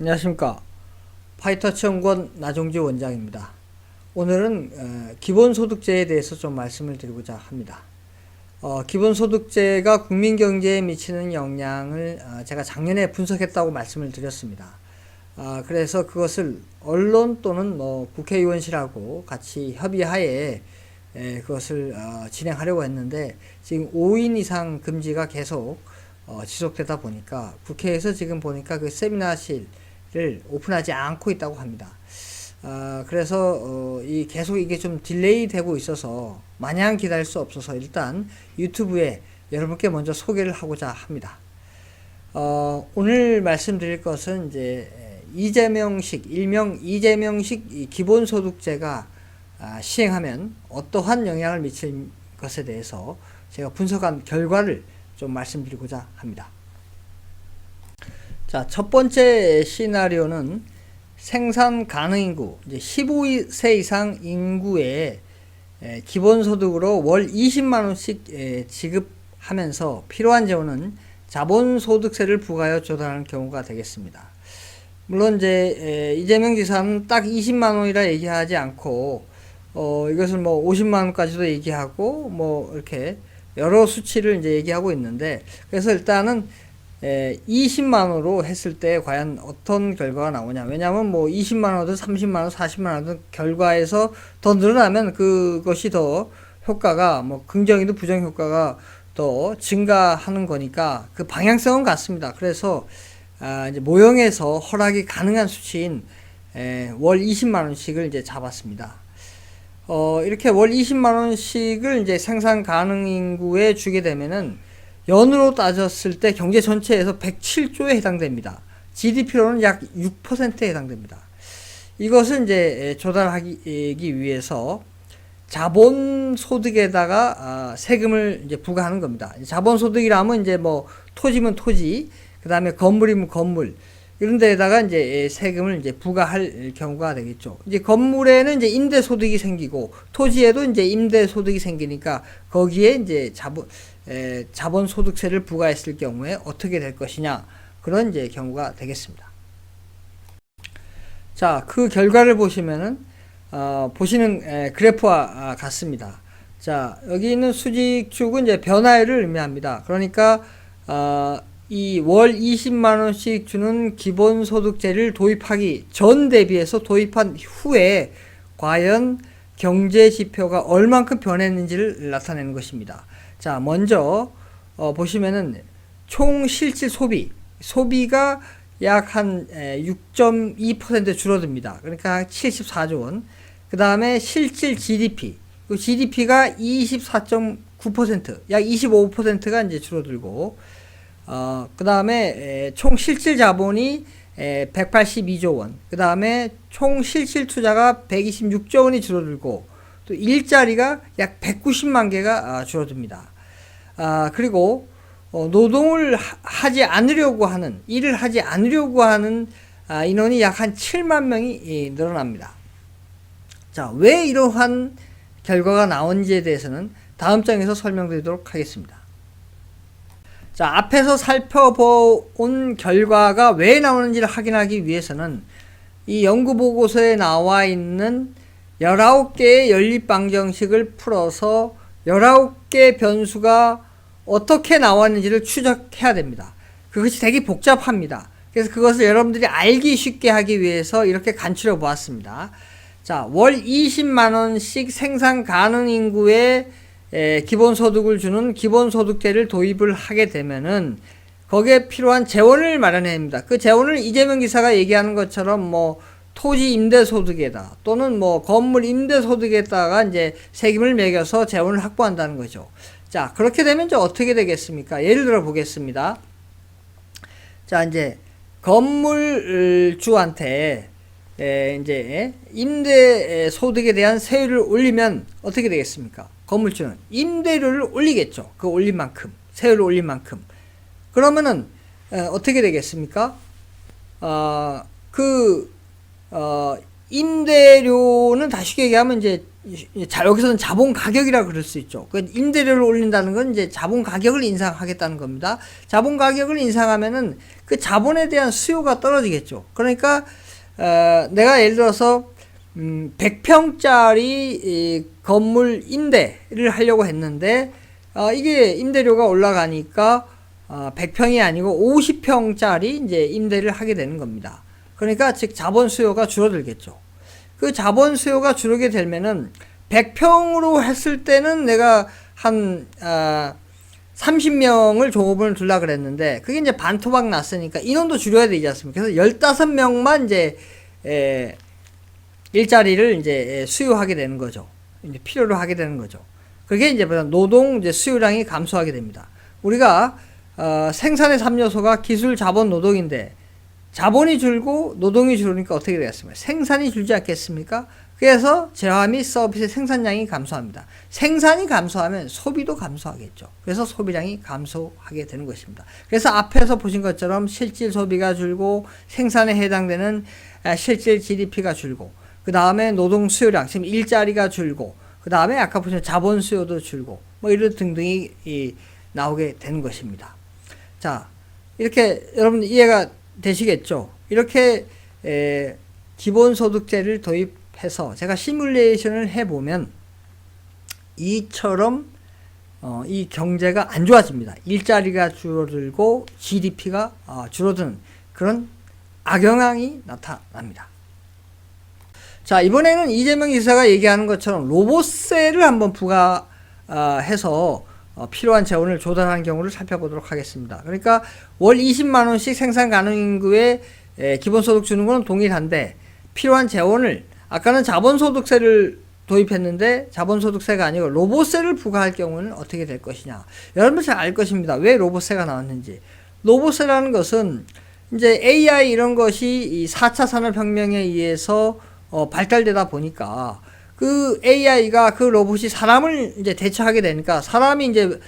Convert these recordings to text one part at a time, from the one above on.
안녕하십니까. 파이터치 연구원 나종지 원장입니다. 오늘은 기본소득제에 대해서 좀 말씀을 드리고자 합니다. 기본소득제가 국민경제에 미치는 영향을 제가 작년에 분석했다고 말씀을 드렸습니다. 그래서 그것을 언론 또는 국회의원실하고 같이 협의하에 그것을 진행하려고 했는데, 지금 5인 이상 금지가 계속 지속되다 보니까 국회에서 지금 보니까 그 세미나실을 오픈하지 않고 있다고 합니다. 그래서 계속 이게 좀 딜레이 되고 있어서 마냥 기다릴 수 없어서 일단 유튜브에 여러분께 먼저 소개를 하고자 합니다. 오늘 말씀드릴 것은 이제 이재명식, 일명 이재명식 기본소득제가 시행하면 어떠한 영향을 미칠 것에 대해서 제가 분석한 결과를 좀 말씀드리고자 합니다. 자, 첫 번째 시나리오는 생산 가능 인구, 이제 15세 이상 인구의 기본소득으로 월 20만원씩 지급하면서 필요한 재원은 자본소득세를 부과하여 조달하는 경우가 되겠습니다. 물론 이제 이재명 지사는 딱 20만원이라 얘기하지 않고 이것을 50만원까지도 얘기하고 이렇게 여러 수치를 이제 얘기하고 있는데, 그래서 일단은 20만원으로 했을 때 과연 어떤 결과가 나오냐. 왜냐하면 20만원이든 30만원, 40만원이든 결과에서 더 늘어나면 그것이 더 효과가 긍정이든 부정 효과가 더 증가하는 거니까 그 방향성은 같습니다. 그래서 이제 모형에서 허락이 가능한 수치인 월 20만원씩을 이제 잡았습니다. 이렇게 월 20만원씩을 이제 생산 가능 인구에 주게 되면은 연으로 따졌을 때 경제 전체에서 107조에 해당됩니다. GDP로는 약 6%에 해당됩니다. 이것을 이제 조달하기 위해서 자본소득에다가 세금을 이제 부과하는 겁니다. 자본소득이라면 이제 토지면 토지, 그 다음에 건물이면 건물, 이런 데에다가 이제 세금을 이제 부과할 경우가 되겠죠. 이제 건물에는 이제 임대소득이 생기고 토지에도 이제 임대소득이 생기니까 거기에 이제 자본소득세를 부과했을 경우에 어떻게 될 것이냐, 그런 이제 경우가 되겠습니다. 자, 그 결과를 보시면은 보시는 그래프와 같습니다. 자, 여기 있는 수직축은 이제 변화율을 의미합니다. 그러니까 이 월 20만원씩 주는 기본소득제를 도입하기 전 대비해서 도입한 후에 과연 경제지표가 얼만큼 변했는지를 나타내는 것입니다. 자, 먼저 보시면은 총 실질 소비가 약 한 6.2% 줄어듭니다. 그러니까 74조 원. 그 다음에 실질 GDP가 24.9%, 약 25%가 이제 줄어들고, 그 다음에 총 실질 자본이 182조 원, 그 다음에 총 실질 투자가 126조 원이 줄어들고, 또 일자리가 약 190만 개가 줄어듭니다. 그리고 노동을 하지 않으려고 하는, 일을 하지 않으려고 하는 인원이 약 한 7만 명이 늘어납니다. 자, 왜 이러한 결과가 나온지에 대해서는 다음 장에서 설명드리도록 하겠습니다. 자, 앞에서 살펴본 결과가 왜 나오는지를 확인하기 위해서는 이 연구보고서에 나와 있는 19개의 연립방정식을 풀어서 19개 변수가 어떻게 나왔는지를 추적해야 됩니다. 그것이 되게 복잡합니다. 그래서 그것을 여러분들이 알기 쉽게 하기 위해서 이렇게 간추려 보았습니다. 자, 월 20만원씩 생산 가능 인구에 기본소득을 주는 기본소득제를 도입을 하게 되면은 거기에 필요한 재원을 마련해야 합니다. 그 재원을 이재명 기사가 얘기하는 것처럼 토지 임대소득에다 또는 건물 임대소득에다가 이제 세금을 매겨서 재원을 확보한다는 거죠. 자, 그렇게 되면 이제 어떻게 되겠습니까? 예를 들어 보겠습니다. 자, 이제 건물주한테 이제 임대 소득에 대한 세율을 올리면 어떻게 되겠습니까? 건물주는 임대료를 올리겠죠. 그 올린 만큼, 세율을 올린 만큼. 그러면은 어떻게 되겠습니까? 임대료는 다시 얘기하면 이제 여기서는 자본 가격이라 그럴 수 있죠. 그 임대료를 올린다는 건 이제 자본 가격을 인상하겠다는 겁니다. 자본 가격을 인상하면은 그 자본에 대한 수요가 떨어지겠죠. 그러니까 내가 예를 들어서 100평짜리 건물 임대를 하려고 했는데 이게 임대료가 올라가니까 100평이 아니고 50평짜리 이제 임대를 하게 되는 겁니다. 그러니까 즉 자본 수요가 줄어들겠죠. 그 자본 수요가 줄게 되면은 100평으로 했을 때는 내가 한 30명을 종업원을 둘라 그랬는데 그게 이제 반토막 났으니까 인원도 줄여야 되지 않습니까? 그래서 15명만 이제 일자리를 이제 수요하게 되는 거죠. 이제 필요로 하게 되는 거죠. 그게 이제 노동 이제 수요량이 감소하게 됩니다. 우리가 생산의 3요소가 기술, 자본, 노동인데 자본이 줄고 노동이 줄으니까 어떻게 되겠습니까? 생산이 줄지 않겠습니까? 그래서 재화 및 서비스의 생산량이 감소합니다. 생산이 감소하면 소비도 감소하겠죠. 그래서 소비량이 감소하게 되는 것입니다. 그래서 앞에서 보신 것처럼 실질 소비가 줄고 생산에 해당되는 실질 GDP가 줄고 그 다음에 노동 수요량, 지금 일자리가 줄고 그 다음에 아까 보신 자본 수요도 줄고 뭐 이런 등등이 나오게 되는 것입니다. 자, 이렇게 여러분 이해가 되시겠죠? 이렇게 기본소득제를 도입해서 제가 시뮬레이션을 해보면 이처럼 이 경제가 안 좋아집니다. 일자리가 줄어들고 GDP가 줄어드는 그런 악영향이 나타납니다. 자, 이번에는 이재명 지사가 얘기하는 것처럼 로봇세를 한번 부과해서 필요한 재원을 조달하는 경우를 살펴보도록 하겠습니다. 그러니까 월 20만원씩 생산 가능 인구에 기본소득 주는 것은 동일한데 필요한 재원을 아까는 자본소득세를 도입했는데 자본소득세가 아니고 로봇세를 부과할 경우는 어떻게 될 것이냐. 여러분 잘 알 것입니다. 왜 로봇세가 나왔는지. 로봇세라는 것은 이제 AI 이런 것이 이 4차 산업혁명에 의해서 발달되다 보니까 그 AI가 그 로봇이 사람을 이제 대처하게 되니까 사람이 이제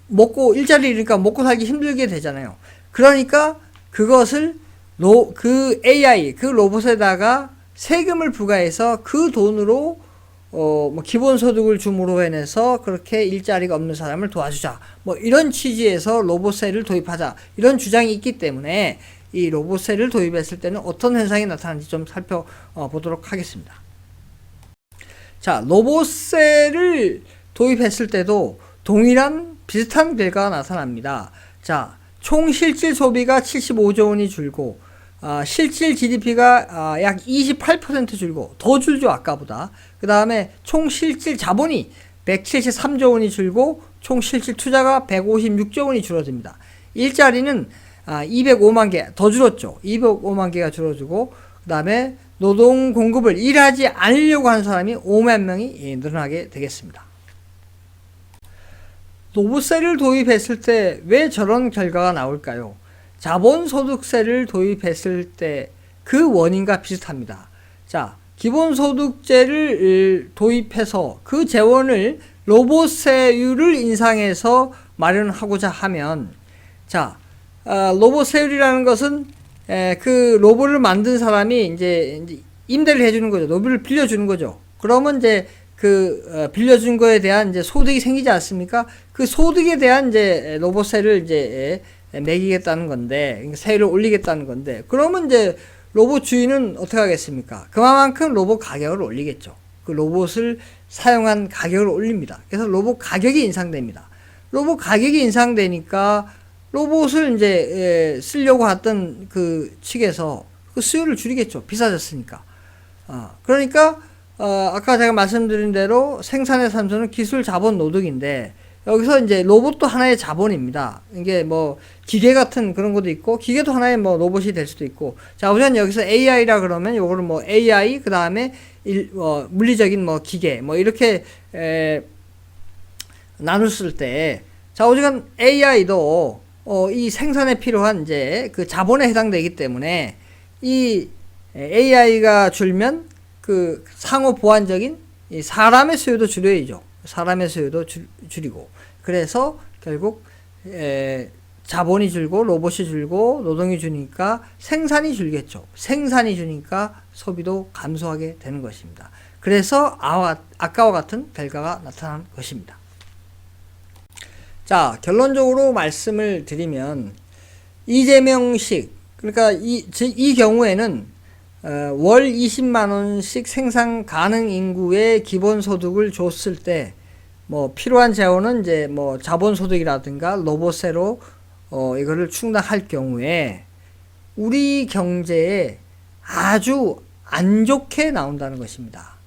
먹고 일자리 잃으니까 먹고 살기 힘들게 되잖아요. 그러니까 그것을 그 AI 그 로봇에다가 세금을 부과해서 그 돈으로 뭐 기본소득을 줌으로 해내서 그렇게 일자리가 없는 사람을 도와주자. 뭐 이런 취지에서 로봇세를 도입하자. 이런 주장이 있기 때문에 이 로봇세를 도입했을 때는 어떤 현상이 나타나는지 좀 살펴보도록 하겠습니다. 자, 로봇세를 도입했을 때도 동일한 비슷한 결과가 나타납니다. 자, 총 실질 소비가 75조 원이 줄고 실질 GDP가 약 28% 줄고 더 줄죠 아까보다. 그 다음에 총 실질 자본이 173조 원이 줄고 총 실질 투자가 156조 원이 줄어듭니다. 일자리는 205만 개 더 줄었죠. 205만 개가 줄어들고 그 다음에 노동 공급을 일하지 않으려고 하는 사람이 5만 명이 늘어나게 되겠습니다. 로봇세를 도입했을 때 왜 저런 결과가 나올까요? 자본소득세를 도입했을 때 그 원인과 비슷합니다. 자, 기본소득제를 도입해서 그 재원을 로봇세율을 인상해서 마련하고자 하면 자, 로봇세율이라는 것은 그 로봇을 만든 사람이 이제 임대를 해주는 거죠. 로봇을 빌려주는 거죠. 그러면 이제 빌려준 거에 대한 이제 소득이 생기지 않습니까? 그 소득에 대한 이제 로봇세를 이제 매기겠다는 건데, 세율을 올리겠다는 건데, 그러면 이제 로봇 주인은 어떻게 하겠습니까? 그만큼 로봇 가격을 올리겠죠. 그 로봇을 사용한 가격을 올립니다. 그래서 로봇 가격이 인상됩니다. 로봇 가격이 인상되니까 로봇을 이제 쓰려고 했던 그 측에서 그 수요를 줄이겠죠. 비싸졌으니까. 그러니까 아까 제가 말씀드린 대로 생산의 3소는 기술, 자본, 노동인데 여기서 이제 로봇도 하나의 자본입니다. 이게 뭐 기계 같은 그런 것도 있고 기계도 하나의 뭐 로봇이 될 수도 있고. 자, 우선 여기서 AI라 그러면 요거를 뭐 AI 그 다음에 물리적인 뭐 기계 뭐 이렇게 나눴을 때 자, 오직은 AI도 이 생산에 필요한 이제 그 자본에 해당되기 때문에 이 AI가 줄면 그 상호 보완적인 이 사람의 수요도 줄여야죠. 사람의 수요도 줄이고. 그래서 결국 자본이 줄고 로봇이 줄고 노동이 주니까 생산이 줄겠죠. 생산이 주니까 소비도 감소하게 되는 것입니다. 그래서 아까와 같은 결과가 나타난 것입니다. 자, 결론적으로 말씀을 드리면 이재명식, 그러니까 이 경우에는 월 20만 원씩 생산 가능 인구의 기본소득을 줬을 때 뭐 필요한 재원은 이제 뭐 자본소득이라든가 로봇세로 이거를 충당할 경우에 우리 경제에 아주 안 좋게 나온다는 것입니다.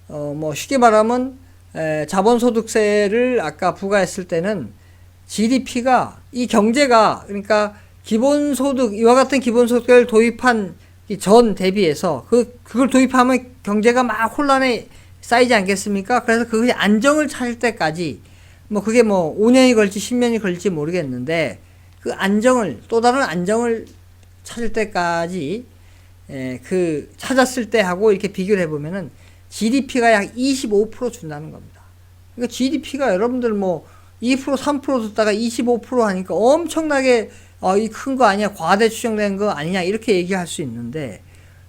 뭐 쉽게 말하면 자본소득세를 아까 부과했을 때는 GDP가 이 경제가 그러니까 기본소득 이와 같은 기본소득을 도입한 전 대비해서 그걸 도입하면 경제가 막 혼란에 쌓이지 않겠습니까? 그래서 그것이 안정을 찾을 때까지 뭐 그게 뭐 5년이 걸지 10년이 걸릴지 모르겠는데 그 안정을 또 다른 안정을 찾을 때까지 찾았을 때 하고 이렇게 비교를 해보면은 GDP가 약 25% 준다는 겁니다. 그러니까 GDP가 여러분들 뭐 2% 3% 줬다가 25% 하니까 엄청나게 이 큰 거 아니야, 과대 추정된 거 아니냐 이렇게 얘기할 수 있는데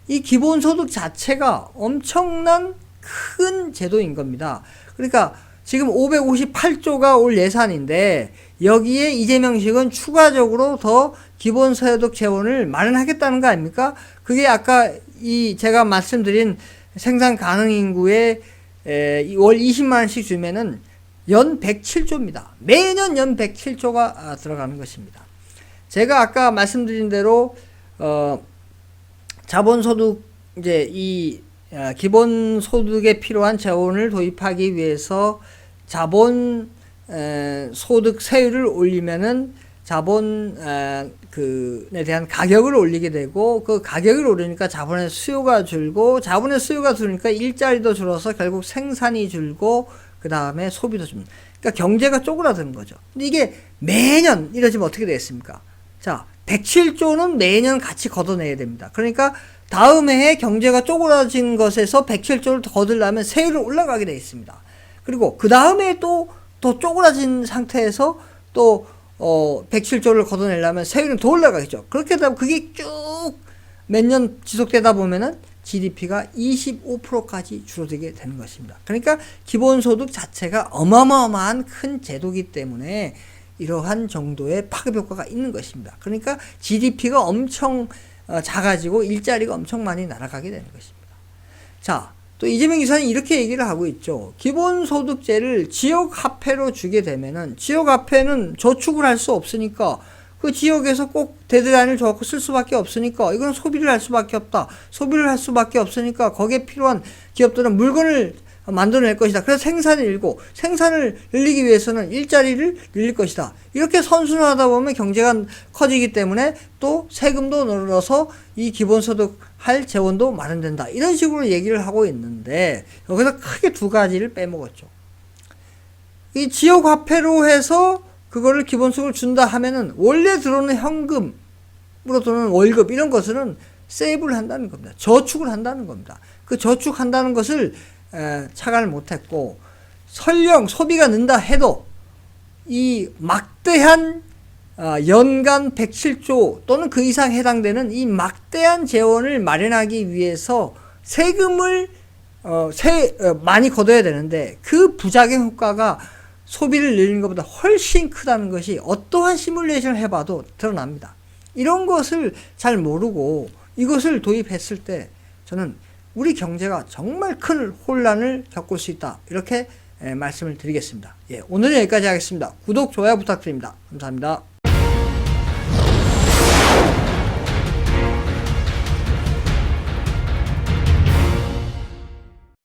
이 기본소득 자체가 엄청난 큰 제도인 겁니다. 그러니까 지금 558조가 올 예산인데 여기에 이재명식은 추가적으로 더 기본소득 재원을 마련하겠다는 거 아닙니까? 그게 아까 제가 말씀드린 생산 가능 인구에 월 20만 원씩 주면은 연 107조입니다. 매년 연 107조가 들어가는 것입니다. 제가 아까 말씀드린 대로 자본소득 이제 기본소득에 필요한 재원을 도입하기 위해서 자본 소득 세율을 올리면은 자본에 대한 가격을 올리게 되고 그 가격을 올리니까 자본의 수요가 줄고 자본의 수요가 줄으니까 일자리도 줄어서 결국 생산이 줄고 그 다음에 소비도 줍니다. 그러니까 경제가 쪼그라드는 거죠. 근데 이게 매년 이러지면 어떻게 되겠습니까? 자, 107조는 매년 같이 걷어내야 됩니다. 그러니까 다음 해에 경제가 쪼그라진 것에서 107조를 더 거두려면 세율을 올라가게 되어 있습니다. 그리고 그 다음에 또 쪼그라진 상태에서 또 107조를 걷어내려면 세율은 더 올라가겠죠. 그렇게 되면 그게 쭉 몇 년 지속되다 보면은 GDP가 25%까지 줄어들게 되는 것입니다. 그러니까 기본소득 자체가 어마어마한 큰 제도이기 때문에 이러한 정도의 파급 효과가 있는 것입니다. 그러니까 GDP가 엄청 작아지고 일자리가 엄청 많이 날아가게 되는 것입니다. 자, 또 이재명 기사는 이렇게 얘기를 하고 있죠. 기본소득제를 지역화폐로 주게 되면은 지역화폐는 저축을 할 수 없으니까 그 지역에서 꼭 데드라인을 줘갖고 쓸 수밖에 없으니까 이건 소비를 할 수밖에 없다. 소비를 할 수밖에 없으니까 거기에 필요한 기업들은 물건을 만들어낼 것이다. 그래서 생산을 늘리고 생산을 늘리기 위해서는 일자리를 늘릴 것이다. 이렇게 선순환하다 보면 경제가 커지기 때문에 또 세금도 늘어서 이 기본소득 할 재원도 마련된다. 이런 식으로 얘기를 하고 있는데 여기서 크게 두 가지를 빼먹었죠. 이 지역화폐로 해서 그거를 기본소득을 준다 하면은 원래 들어오는 현금으로 들어오는 월급 이런 것은 세이브를 한다는 겁니다. 저축을 한다는 겁니다. 그 저축한다는 것을 착안을 못했고 설령 소비가 는다 해도 이 막대한 연간 107조 또는 그 이상 해당되는 이 막대한 재원을 마련하기 위해서 세금을 많이 걷어야 되는데 그 부작용 효과가 소비를 늘리는 것보다 훨씬 크다는 것이 어떠한 시뮬레이션을 해봐도 드러납니다. 이런 것을 잘 모르고 이것을 도입했을 때 저는 우리 경제가 정말 큰 혼란을 겪을 수 있다. 이렇게 말씀을 드리겠습니다. 예, 오늘은 여기까지 하겠습니다. 구독, 좋아요 부탁드립니다. 감사합니다.